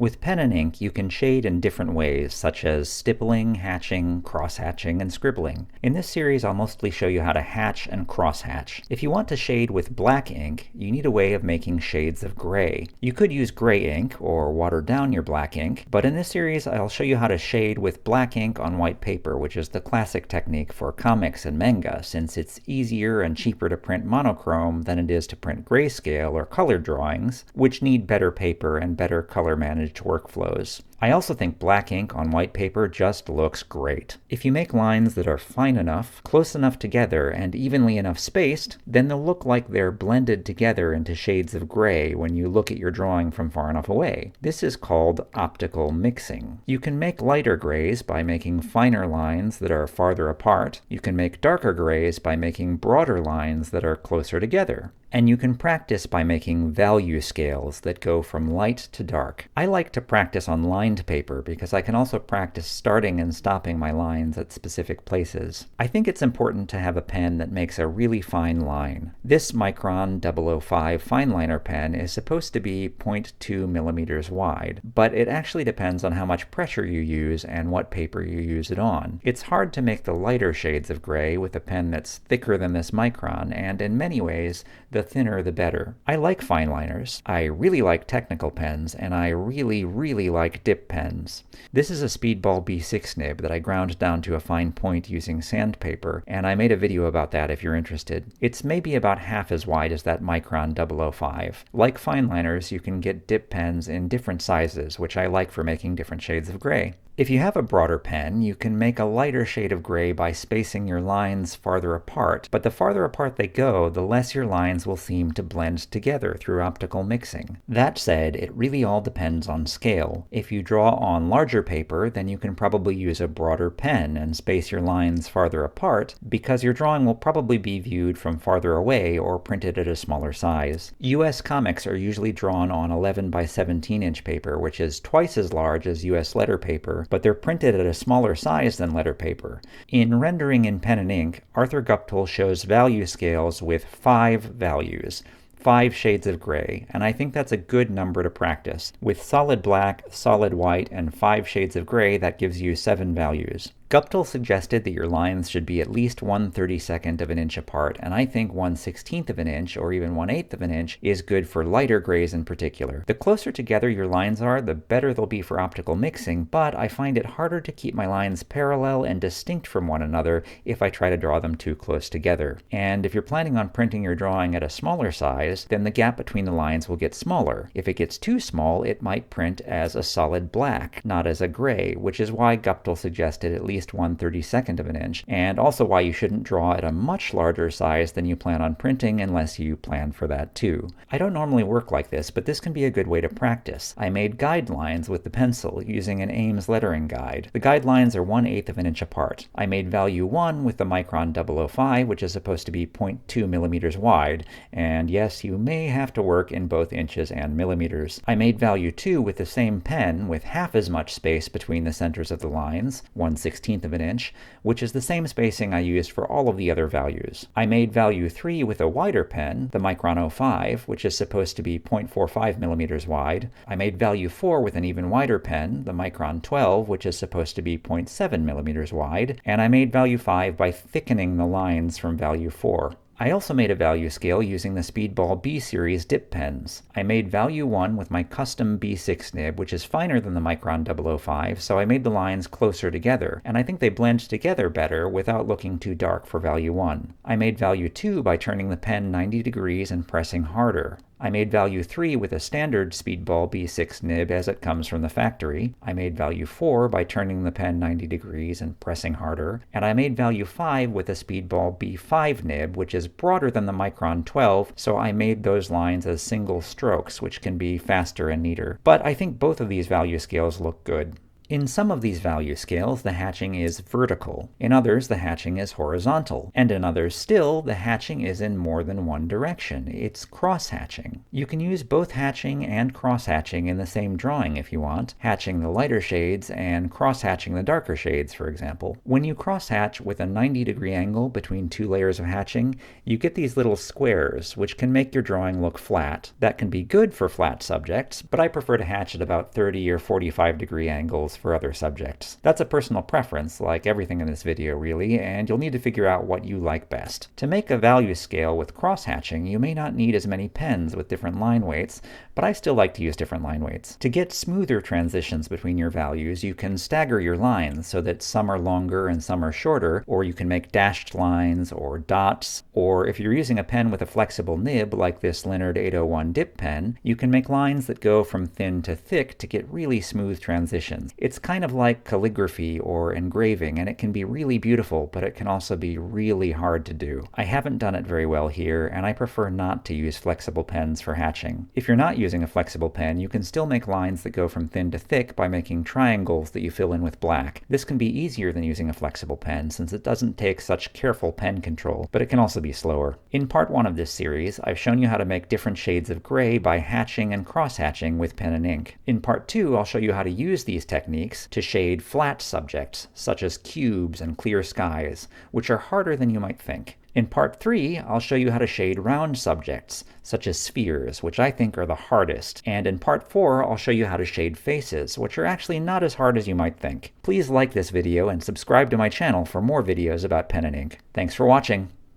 With pen and ink, you can shade in different ways, such as stippling, hatching, cross-hatching, and scribbling. In this series, I'll mostly show you how to hatch and cross-hatch. If you want to shade with black ink, you need a way of making shades of gray. You could use gray ink, or water down your black ink, but in this series, I'll show you how to shade with black ink on white paper, which is the classic technique for comics and manga, since it's easier and cheaper to print monochrome than it is to print grayscale or color drawings, which need better paper and better color management workflows. I also think black ink on white paper just looks great. If you make lines that are fine enough, close enough together, and evenly enough spaced, then they'll look like they're blended together into shades of gray when you look at your drawing from far enough away. This is called optical mixing. You can make lighter grays by making finer lines that are farther apart. You can make darker grays by making broader lines that are closer together. And you can practice by making value scales that go from light to dark. I like to practice on lined paper because I can also practice starting and stopping my lines at specific places. I think it's important to have a pen that makes a really fine line. This Micron 005 fineliner pen is supposed to be 0.2 millimeters wide, but it actually depends on how much pressure you use and what paper you use it on. It's hard to make the lighter shades of gray with a pen that's thicker than this Micron, and in many ways, the thinner the better. I like fineliners, I really like technical pens, and I really like dip pens. This is a Speedball B-Series nib that I ground down to a fine point using sandpaper, and I made a video about that if you're interested. It's maybe about half as wide as that Micron 005. Like fineliners, you can get dip pens in different sizes, which I like for making different shades of gray. If you have a broader pen, you can make a lighter shade of gray by spacing your lines farther apart, but the farther apart they go, the less your lines will seem to blend together through optical mixing. That said, it really all depends on scale. If you draw on larger paper, then you can probably use a broader pen and space your lines farther apart, because your drawing will probably be viewed from farther away or printed at a smaller size. US comics are usually drawn on 11 by 17 inch paper, which is twice as large as US letter paper, but they're printed at a smaller size than letter paper. In Rendering in Pen and Ink, Arthur Guptill shows value scales with 5 values. 5 shades of gray, and I think that's a good number to practice. With solid black, solid white, and 5 shades of gray, that gives you 7 values. Guptill suggested that your lines should be at least 1/32 of an inch apart, and I think 1/16 of an inch, or even 1/8 of an inch, is good for lighter grays in particular. The closer together your lines are, the better they'll be for optical mixing, but I find it harder to keep my lines parallel and distinct from one another if I try to draw them too close together. And if you're planning on printing your drawing at a smaller size, then the gap between the lines will get smaller. If it gets too small, it might print as a solid black, not as a gray, which is why Guptill suggested at least 1/32 of an inch, and also why you shouldn't draw at a much larger size than you plan on printing unless you plan for that too. I don't normally work like this, but this can be a good way to practice. I made guidelines with the pencil using an Ames lettering guide. The guidelines are 1/8 of an inch apart. I made value 1 with the Micron 005, which is supposed to be 0.2 millimeters wide, and yes, you may have to work in both inches and millimeters. I made value 2 with the same pen with half as much space between the centers of the lines, 1/16 of an inch, which is the same spacing I used for all of the other values. I made value 3 with a wider pen, the Micron 05, which is supposed to be 0.45 millimeters wide. I made value 4 with an even wider pen, the Micron 12, which is supposed to be 0.7 millimeters wide, and I made value 5 by thickening the lines from value 4. I also made a value scale using the Speedball B-Series dip pens. I made value 1 with my custom B6 nib, which is finer than the Micron 005, so I made the lines closer together, and I think they blend together better without looking too dark for value 1. I made value 2 by turning the pen 90 degrees and pressing harder. I made value 3 with a standard Speedball B6 nib as it comes from the factory. I made value 4 by turning the pen 90 degrees and pressing harder. And I made value 5 with a Speedball B5 nib, which is broader than the Micron 12, so I made those lines as single strokes, which can be faster and neater. But I think both of these value scales look good. In some of these value scales, the hatching is vertical. In others, the hatching is horizontal. And in others still, the hatching is in more than one direction. It's cross-hatching. You can use both hatching and cross-hatching in the same drawing if you want, hatching the lighter shades and cross-hatching the darker shades, for example. When you cross-hatch with a 90-degree angle between two layers of hatching, you get these little squares, which can make your drawing look flat. That can be good for flat subjects, but I prefer to hatch at about 30 or 45-degree angles for other subjects. That's a personal preference, like everything in this video really, and you'll need to figure out what you like best. To make a value scale with cross-hatching, you may not need as many pens with different line weights, but I still like to use different line weights. To get smoother transitions between your values, you can stagger your lines so that some are longer and some are shorter, or you can make dashed lines or dots, or if you're using a pen with a flexible nib like this Leonard 801 dip pen, you can make lines that go from thin to thick to get really smooth transitions. It's kind of like calligraphy or engraving, and it can be really beautiful, but it can also be really hard to do. I haven't done it very well here, and I prefer not to use flexible pens for hatching. If you're not using a flexible pen, you can still make lines that go from thin to thick by making triangles that you fill in with black. This can be easier than using a flexible pen since it doesn't take such careful pen control, but it can also be slower. In part 1 of this series, I've shown you how to make different shades of gray by hatching and cross-hatching with pen and ink. In part 2, I'll show you how to use these techniques to shade flat subjects, such as cubes and clear skies, which are harder than you might think. In part 3, I'll show you how to shade round subjects, such as spheres, which I think are the hardest. And in part 4, I'll show you how to shade faces, which are actually not as hard as you might think. Please like this video and subscribe to my channel for more videos about pen and ink. Thanks for watching!